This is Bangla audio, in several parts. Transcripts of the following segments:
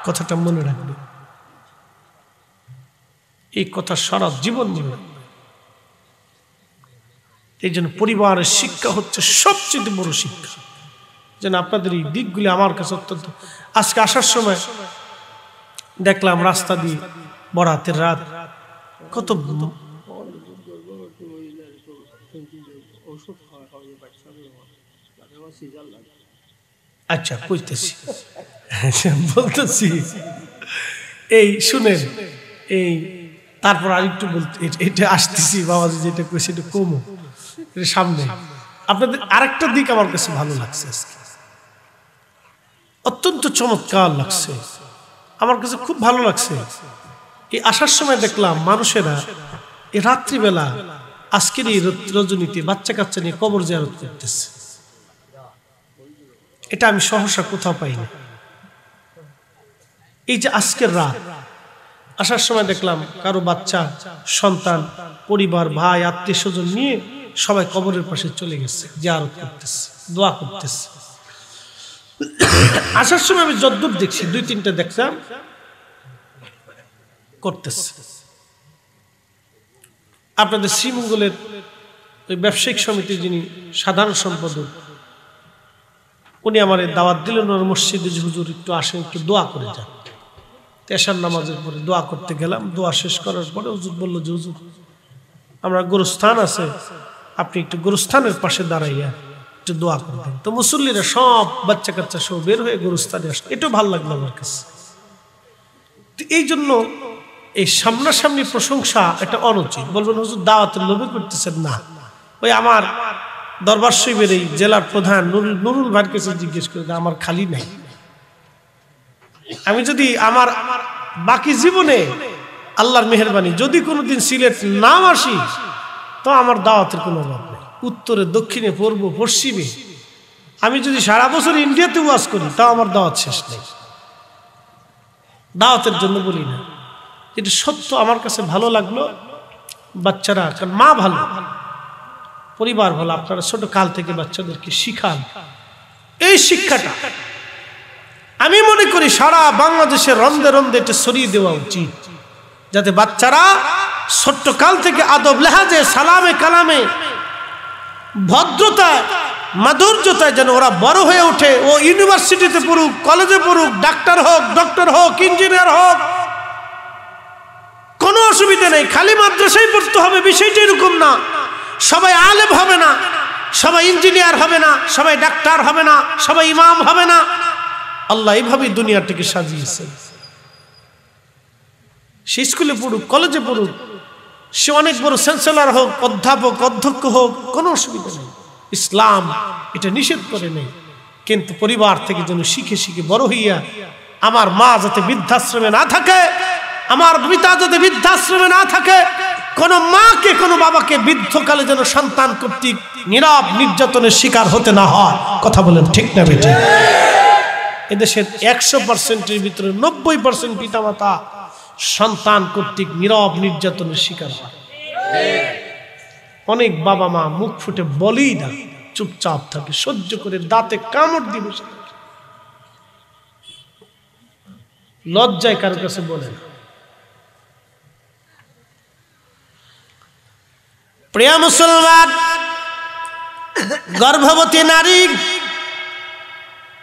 কথাটা মনে রাখবে, এই কথা সারা জীবন মনে রাখবে। এই জন্য পরিবারের শিক্ষা হচ্ছে সবচেয়ে বড় শিক্ষা। যেন আপনাদের এই দিকগুলি আমার কাছে অত্যন্ত, আজকে আসার সময় দেখলাম রাস্তা দিয়ে বরাতের রাত, কত আচ্ছা কইতেছি বলতেছি এই শুনেন, এই তারপর আরেকটু বলতে এটা আসতেছি বাবাজি, যেটা কইছে এটা কমো সামনে। আপনাদের আরেকটা দিক আমার কাছে ভালো লাগছে আজকে, অত্যন্ত চমৎকার লাগছে আমার কাছে, খুব ভালো লাগছে। এই আসার সময় দেখলাম মানুষেরা এই রাত্রিবেলা আজকের এই রজনীতে বাচ্চা কাচ্চা নিয়ে কবর জিয়ারত করতেছে। এটা আমি সহসা কোথাও পাইনি। এই যে আজকের রাত আসার সময় দেখলাম কারো বাচ্চা সন্তান পরিবার ভাই আত্মীয় স্বজন নিয়ে সবাই কবরের পাশে চলে গেছে, জিয়ারত করতেছে, দোয়া করতেছে। আসার সময় আমি যদ্দূর দেখছি 2-3টা দেখলাম করতেছে। আপনাদের শ্রীমঙ্গলের ওই ব্যবসায়িক সমিতির যিনি সাধারণ সম্পাদক, উনি আমার দাওয়াত দিলেন ওর মসজিদে, হুজুর একটু আসেন, একটু দোয়া করে যান। এশার নামাজের পরে দোয়া করতে গেলাম। দোয়া শেষ করার পরে হুজুর বলল যে হুজুর আমরা গোরস্থান আছে, আপনি একটু গোরস্থানের পাশে দাঁড়াইয়া একটু দোয়া করবেন। তো মুসল্লিরা সব বাচ্চা কাচ্চা সব বের হয়ে গোরস্থানে আসলো, এটাও ভালো লাগলো আমার কাছে। এই জন্য এই সামনাসামনি প্রশংসা এটা অনুচিত। বলবেন হুজুর দাওয়াতের লোভে করতেছেন না। ওই আমার দরবার শরীফের এই জেলার প্রধান নুরুল ভাইয়ের কাছে জিজ্ঞেস করে, আমার খালি নাই। আমি যদি আমার বাকি জীবনে আল্লাহর মেহেরবানি যদি কোনোদিন সিলেট নাম আসি, তো আমার দাওয়াতের কোনো অভাব নেই। উত্তরে দক্ষিণে পূর্ব পশ্চিমে আমি যদি সারা বছর ইন্ডিয়াতে ওয়াজ করি, তাও আমার দাওয়াত শেষ নেই। দাওয়াতের জন্য বলি না, এটা সত্য। আমার কাছে ভালো লাগলো বাচ্চারা, কারণ মা ভালো, পরিবার ভালো, আপনারা ছোট কাল থেকে বাচ্চাদেরকে শিখান। এই শিক্ষাটা আমি মনে করি সারা বাংলাদেশের রন্ধে রন্ধে এটা ছড়িয়ে দেওয়া উচিত, যাতে বাচ্চারা ছোট্ট কাল থেকে আদব লেহাজে, সালামে কালামে, ভদ্রতায়, মাধুর্যতায় যেন ওরা বড় হয়ে ওঠে। ও ইউনিভার্সিটিতে পড়ুক, কলেজে পড়ুক, ডাক্তার হোক, ডক্টর হোক, ইঞ্জিনিয়ার হোক, কোনো অসুবিধা নেই। খালি মাদ্রাসায় পড়তে হবে বিষয়টা এরকম না। সবাই আলেম হবে না, সবাই ইঞ্জিনিয়ার হবে না, সবাই ডাক্তার হবে না, সবাই ইমাম হবে না। আল্লাহ এইভাবেই দুনিয়াটাকে সাজিয়েছে। সে স্কুলে পড়ুক, কলেজে পড়ুক, সে অনেক বড় চ্যান্সেলর হোক, অধ্যাপক, অধ্যক্ষ হোক, কোনো অসুবিধা নেই। ইসলাম এটা নিষেধ করে নেই, কিন্তু পরিবার থেকে যেন শিখে শিখে বড় হইয়া আমার মা যাতে বৃদ্ধাশ্রমে না থাকে, আমার পিতা যাতে বৃদ্ধাশ্রমে না থাকে, কোন মাকে কোন বাবাকে বৃদ্ধকালে যেন সন্তান কর্তৃক নীরব নির্যাতনের শিকার হতে না হয়। কথা বলেন ঠিক না বেটি? এদেশের 100%-এর ভিতরে 90% পিতামাতা সন্তান কর্তৃক নীরব নির্যাতনের শিকার হয়। অনেক বাবা মা মুখ ফুটে বলেই না, চুপচাপ থাকে, সহ্য করে দাঁতে কামড় দিয়ে বসে থাকে, লজ্জায় কারো কাছে বলে না। প্রিয় মুসলমান, গর্ভবতী নারী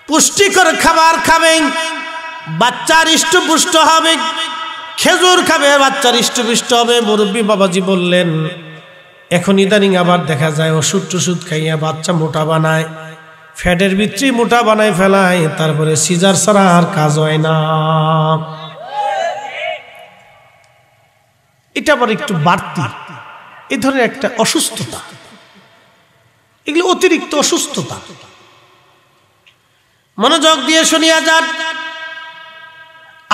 পুষ্টিকর খাবার খাবে, বাচ্চার হৃষ্টপুষ্ট হবে, খেজুর খাবে, বাচ্চার হৃষ্টপুষ্ট হবে। মুরব্বী বাবাজি বললেন এখন ইদানিং আবার দেখা যায় ওষুধ টষুধ খাইয়া বাচ্চা মোটা বানায়, ফ্যাটের ভিতরে মোটা বানায় ফেলায়, তারপরে সিজার ছাড়া আর কাজ হয় না। এটা আবার একটু বাড়তি, এই ধরনের একটা অসুস্থতা, এগুলো অতিরিক্ত অসুস্থতা। মনোযোগ দিয়ে শুনিয়া যান,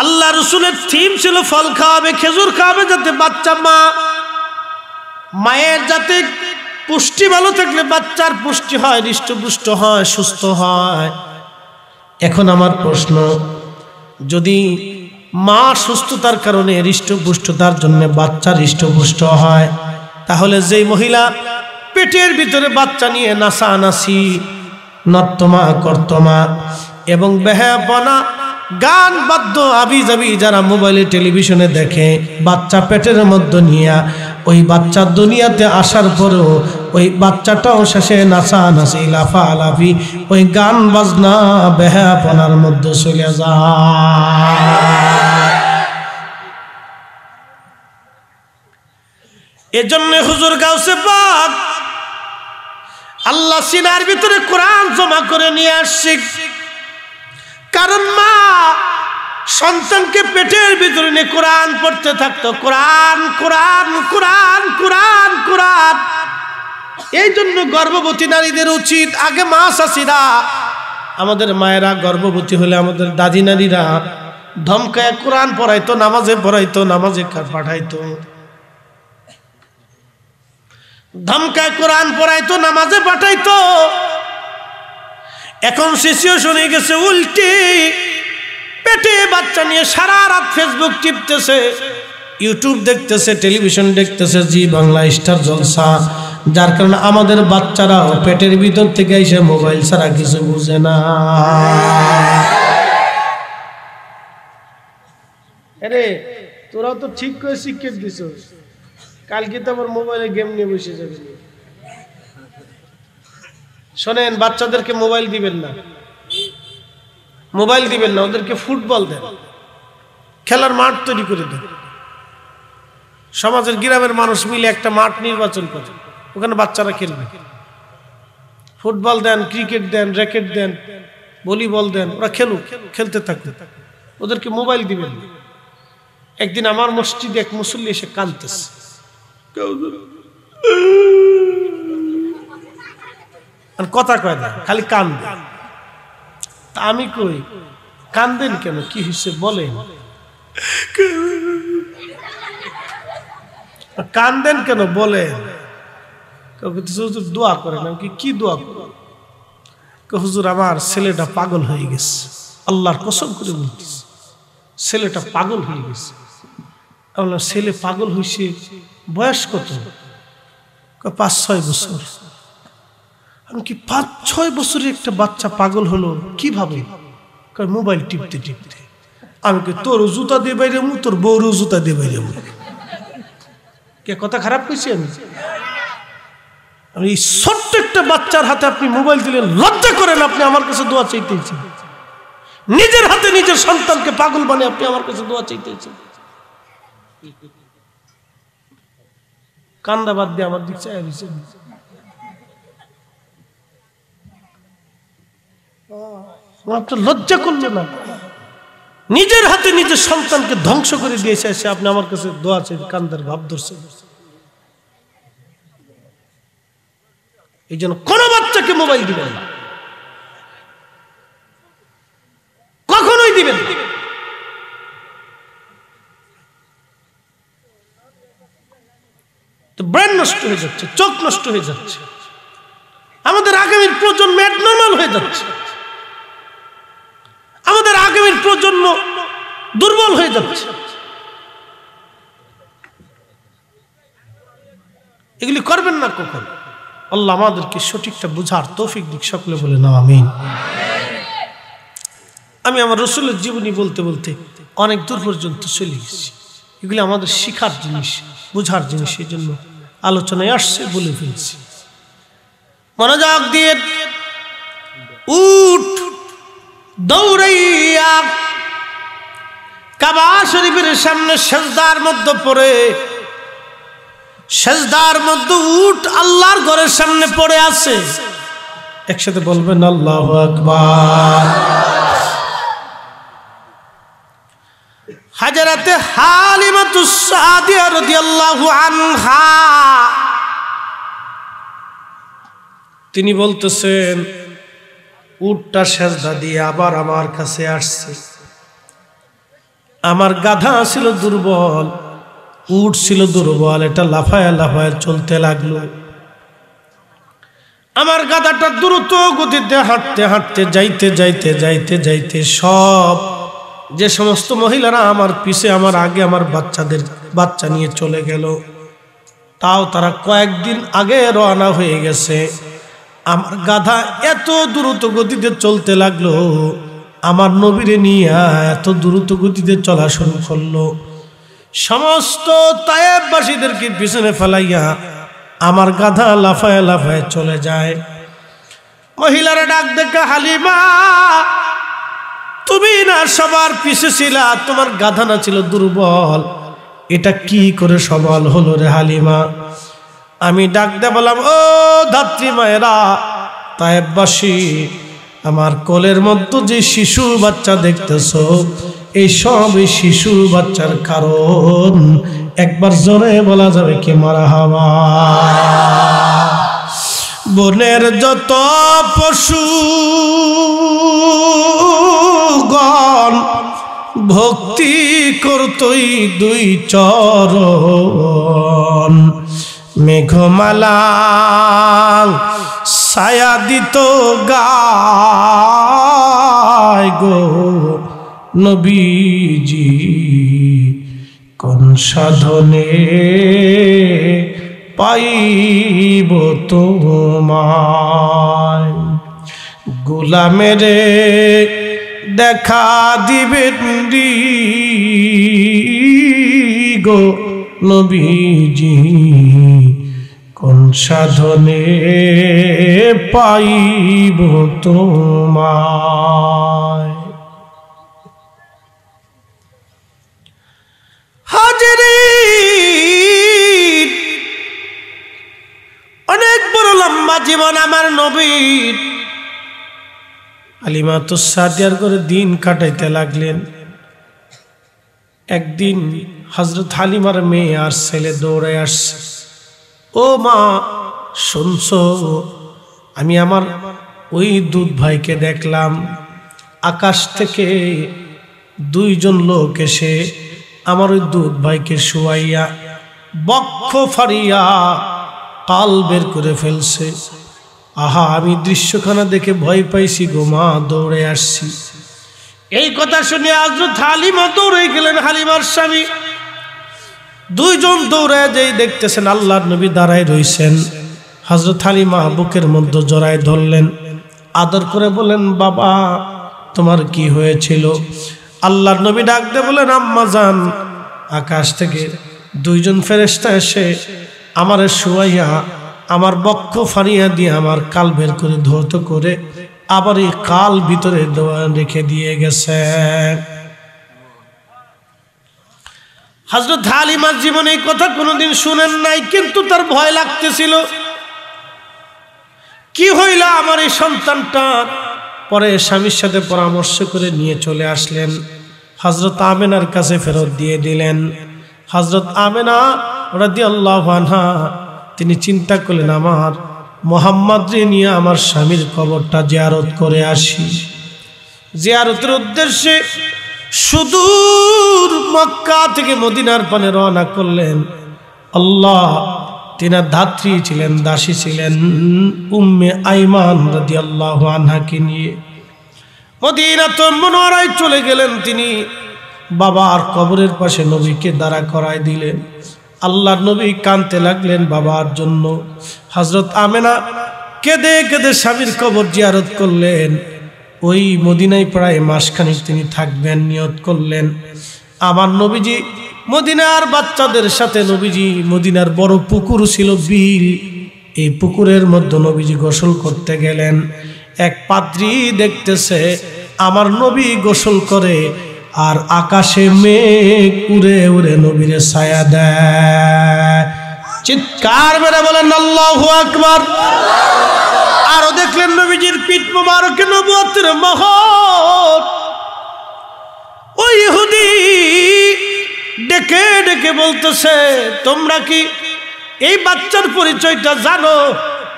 আল্লাহ রসুলের থিম ছিল ফল খাওয়াবে, খেজুর খাওয়াবে, যাতে বাচ্চা মায়ের যাতে পুষ্টি ভালো থাকলে বাচ্চার পুষ্টি হয়, হৃষ্টপুষ্ট হয়, সুস্থ হয়। এখন আমার প্রশ্ন, যদি মা সুস্থতার কারণে হৃষ্টপুষ্টতার জন্য বাচ্চার হৃষ্টপুষ্ট হয়, তাহলে যেই মহিলা পেটের ভিতরে বাচ্চা নিয়ে নাচানাচি, নর্তমা কর্তমা এবং বেহায়াপনা গান বাদ্য আবি যাবি যারা মোবাইলে টেলিভিশনে দেখে, বাচ্চা পেটের মধ্যে নিয়ে ওই বাচ্চা দুনিয়াতে আসার পরেও ওই বাচ্চাটাও শেষে নাচানাচি লাফালাফি ওই গান বাজনা বেহাপনার মধ্যে চলে যায়। এজন্য হুজুর গাউসে পাক আল্লাহ সিনার ভিতরে কোরআন জমা করে নিয়ে আসছে, কারণ মা সন্তানকে পেটের ভিতরে নিয়ে কোরআন পড়তে থাকতো, কোরআন কোরআন কোরআন কোরআন কোরআন। এই জন্য গর্ভবতী নারীদের উচিত, আগে মা চাষিরা আমাদের মায়েরা গর্ভবতী হলে আমাদের দাদি নারীরা ধমকায় কোরআন পড়াইতো, নামাজে পড়াইতো, নামাজে পাঠাইতো, ধমকায় কোরআন পড়াইতো, নামাজে পাঠাইতো। এখন সিচুয়েশন হয়ে গেছে উল্টি, পেটে বাচ্চা নিয়ে সারা রাত ফেসবুক টিপতেছে, ইউটিউব দেখতেছে, টেলিভিশন দেখতেছে, জি বাংলা, স্টার জলসা। যার কারণে আমাদের বাচ্চারা পেটের ভিতর থেকে এসে মোবাইল ছাড়া কিছু বুঝে না। আরে তোরা তো ঠিক করে শিক্ষা দিছ, কালকে তো আমার মোবাইলে গেম নিয়ে বসে যাবে। শোনেন, বাচ্চাদেরকে মোবাইল দিবেন না, মোবাইল দিবেন না, ওদেরকে ফুটবল দেন, খেলার মাঠ তৈরি করে দেন। সমাজের গ্রামের মানুষ মিলে একটা মাঠ নির্বাচন করে, ওখানে বাচ্চারা খেলবে। ফুটবল দেন, ক্রিকেট দেন, র্যাকেট দেন, ভলিবল দেন, ওরা খেলুক, খেলতে থাকুক, ওদেরকে মোবাইল দিবেন না। একদিন আমার মসজিদে এক মুসল্লি এসে কাঁদতেছে, কথা কয় না, খালি কান্দে। তা আমি কই, কান্দেন কেন, কি হয়েছে বলেন? কান্দেন কেন বলেন? দোয়া করেন। কি দোয়া করেন? হুজুর আমার ছেলেটা পাগল হয়ে গেছে, আল্লাহর কসম করে বলতেছে, ছেলেটা পাগল হয়ে গেছে। আপনার ছেলে পাগল হয়েছে, বয়স কত? 5-6 বছর। আমি কি 5-6 বছরের একটা বাচ্চা পাগল হলো কিভাবে? মোবাইল টিপতে টিপতে। আমি কি তোর জুতা দিয়ে বাইরে মু, তোর বউরও জুতা দিয়ে বাইরে মু? কে কথা খারাপ কইছি আমি? এই ছোট্ট একটা বাচ্চার হাতে আপনি মোবাইল দিলেন, লজ্জা করেন? আপনি আমার কাছে দোয়া চাইতেছেন, নিজের হাতে নিজের সন্তানকে পাগল বানিয়ে আপনি আমার কাছে দোয়া চাইতেছেন। কান্দা বাদ দিয়ে আমার দিক চাই। আপনার লজ্জা করলো না? নিজের হাতে নিজের সন্তানকে ধ্বংস করে দিয়েছে, এসে আপনি আমার কাছে দোয়া চাই, কান্দার ভাব ধরছে। এই জন্য কোন বাচ্চাকে মোবাইল দিবেন না, কখনোই দিবেন না। ব্রেন নষ্ট হয়ে যাচ্ছে, চোখ নষ্ট হয়ে যাচ্ছে, আমাদের আগামীর প্রজন্ম অ্যাবনর্মাল হয়ে যাচ্ছে, আমাদের আগামীর প্রজন্ম দুর্বল হয়ে যাচ্ছে। এগুলি করবেন না কখন। আল্লাহ আমাদেরকে সঠিকটা বুঝার তৌফিক দিক, সকলে বলে না আমিন। আমি আমার রাসূলের জীবনী বলতে বলতে অনেক দূর পর্যন্ত চলে গেছি। এগুলি আমাদের শিখার জিনিস, বুঝার জিনিস, এই জন্য আলোচনায় আসছে, বলে ফেলছি। মনোযোগ দিয়ে উঠ দৌড়াইয়া কাবা শরীফের সামনে সেজদার মধ্যে পড়ে, সেজদার মধ্যে উঠ আল্লাহর ঘরের সামনে পড়ে আছে। একসাথে বলবেন আল্লাহু আকবার। হাজরাতে হালিমাতুস সাদিয়া রাদিয়াল্লাহু আনহা তিনি বলতেছেন, উটটা সেজদা দিয়ে আবার আমার কাছে আসছে। আমার গাধা ছিল দুর্বল, উট ছিল দুর্বল, এটা লাফায়া লাফায়া চলতে লাগলো। আমার গাধাটা দ্রুত গতিতে হাঁটতে হাঁটতে যাইতে যাইতে যাইতে যাইতে সব যে সমস্ত মহিলারা আমার পিছে, আমার আগে আমার বাচ্চা নিয়ে চলে গেল, তাও তারা কয়েকদিন আগে রওনা হয়ে গেছে। আমার গাধা এত দ্রুত গতিতে চলতে লাগলো, আমার নবীরে নিয়ে এত দ্রুত গতিতে চলা শুরু করলো। সমস্ত তায়েববাসীদেরকে পিছনে ফেলাইয়া আমার গাধা লাফায় লাফায় চলে যায়। মহিলারা ডাক দেখে, হালিমা তুমি না সবার পিছে ছিলা, তোমার গাধা না ছিল দুর্বল, এটা কি করে সবল হলো রে হালিমা? আমি ডাক দিয়ে বললাম, ও ধাত্রী মায়েরা, তায়েববাসী, আমার কোলের মধ্যে যে শিশু বাচ্চা দেখতেছো, এই সব এই শিশু বাচ্চার কারণ। একবার জোরে বলা যাবে কি মারহাবা? বনের যত পশুগণ ভক্তি করতই দুই চরণ, মেঘমালা ছায়া দিত গায় গো নবীজি, কোন সাধনে পাইব তোমায়? গোলামেরে দেখা দিবেন গো নবীজি, কোন সাধনে পাইব তোমায়? হাজিরিন, অনেক বড় লম্বা জীবন আমার নবীর। হালিমাতুস সাদিয়ার করে দিন কাটাইতে লাগলেন। একদিন হযরত হালিমার মেয়ে আর ছেলে দৌড়ে আসছে, ও মা শুনছো, আমি আমার ওই দুধ ভাইকে দেখলাম, আকাশ থেকে দুইজন লোক এসে আমার ওই দুধ ভাইকে শুয়াইয়া বক্ষ ফাড়িয়া কাল বের করে ফেলছে। আহা, আমি দৃশ্যখানা দেখে ভয় পাইছি গো মা, দৌড়ে আসছি। এই কথা শুনে হযরত হালিমা দৌড়ে গেলেন। হালিমার স্বামী দুইজন দৌড়ে যেই দেখতেছেন আল্লাহর নবী দাঁড়ায় রইছেন। হযরত হালিমা বুকের মধ্যে জড়ায় ধরলেন, আদর করে বলেন, বাবা তোমার কি হয়েছিল? আল্লাহর নবী ডাক দিয়ে বলেন, আম্মা জান, আকাশ থেকে দুইজন ফেরেশতা এসে আমারে শুয়াইয়া আমার বক্ষ ফাড়িয়া দিয়ে আমার কাল বের করে ধৌত করে আবার এই কাল ভিতরে রেখে দিয়ে গেছে। হযরত হালিমার জীবনে এই কথা কোনোদিন শুনেন নাই, কিন্তু তার ভয় লাগতেছিল, কি হইল আমার এই সন্তানটা? পরে স্বামীর সাথে পরামর্শ করে নিয়ে চলে আসলেন, হযরত আমেনার কাছে ফেরত দিয়ে দিলেন। হযরত আমেনা রাদিয়াল্লাহু আনহা তিনি চিন্তা করলেন, আমার মুহাম্মদকে নিয়ে আমার স্বামীর কবরটা জিয়ারত করে আসি। জিয়ারতের উদ্দেশ্যে সুদূর মক্কা থেকে মদিনার পানে রওনা করলেন। আল্লাহ, তিনার ধাত্রী ছিলেন, দাসী ছিলেন উম্মে আইমান রাদিয়াল্লাহু আনহাকে নিয়ে মদিনাতুল মুনাওয়ারায় চলে গেলেন। তিনি বাবার কবরের পাশে নবীকে দাঁড়া করায় দিলেন। আল্লাহর নবী কাঁদতে লাগলেন বাবার জন্য। হযরত আমেনা কেঁদে কেঁদে স্বামীর কবর জিয়ারত করলেন। ওই মদিনায় প্রায় মাসখানেক তিনি থাকবেন, নিয়ত করলেন। আমার নবীজি মদিনার বাচ্চাদের সাথে, নবীজি মদিনার বড় পুকুর ছিল, বিল, এই পুকুরের মধ্যে নবীজি গোসল করতে গেলেন। এক পাদ্রী দেখতেছে আমার নবী গোসল করে আর আকাশে মেঘ উড়ে উড়ে নবীরে ছায়া দেয়। চিৎকার মেরে বলেন আল্লাহু আকবার। আরো দেখলেন নবীজির পিঠ মোবারকে নবুয়তের মোহর। ওই ইহুদি ডেকে ডেকে বলতেছে, তোমরা কি এই বাচ্চার পরিচয়টা জানো?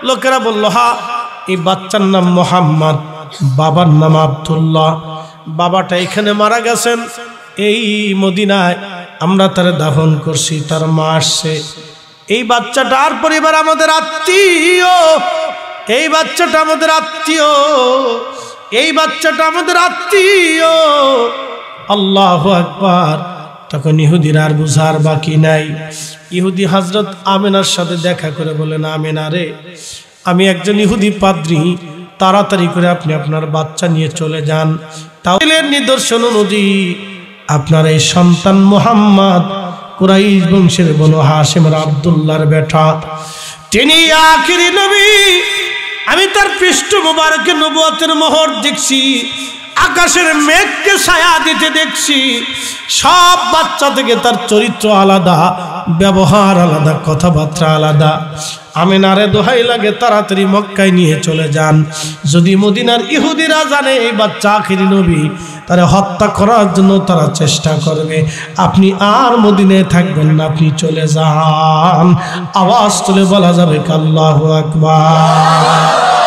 লোকেরা বলল, হ্যাঁ, এই বাচ্চার নাম মুহাম্মদ, বাবার নাম আব্দুল্লাহ, বাবাটা এখানে মারা গেছেন এই মদিনায়, আমরা তারে দাফন করছি, তার মা আসছে। এই বাচ্চাটা আর পরিবার আমাদের আত্মীয়, এই বাচ্চাটা আমাদের আত্মীয়, এই বাচ্চাটা আমাদের আত্মীয়। আল্লাহু আকবার। তখন ইহুদির আর বুঝার বাকি নাই। ইহুদি হযরত আমেনার সাথে দেখা করে বলেন, আমেনা রে, আমি একজন ইহুদি পাদ্রী, তাড়াতাড়ি করে আপনি আপনার বাচ্চা নিয়ে চলে যান। তাওরাতের নিদর্শন অনুযায়ী আপনার এই সন্তান মুহাম্মদ কুরাইশ বংশের বনু হাশিমের আব্দুল্লাহর বেটা, তিনি আখিরি নবী। আমি তার পৃষ্ঠ মুবারকে নবুয়তের মোহর দেখছি, আকাশের মেঘকে ছায়া দিতে দেখছি। সব বাচ্চা থেকে তার চরিত্র আলাদা, ব্যবহার আলাদা, কথাবার্তা আলাদা। আমিনারে দোহাই লাগে তাড়াতাড়ি মক্কায় নিয়ে চলে যান। যদি মদিনার ইহুদিরা জানে এই বাচ্চা আখিরি নবী, তারা হত্যা করার জন্য তারা চেষ্টা করবে। আপনি আর মদিনায় থাকবেন না, আপনি চলে যান। আওয়াজ তুলে বলা যাবে আল্লাহু আকবার।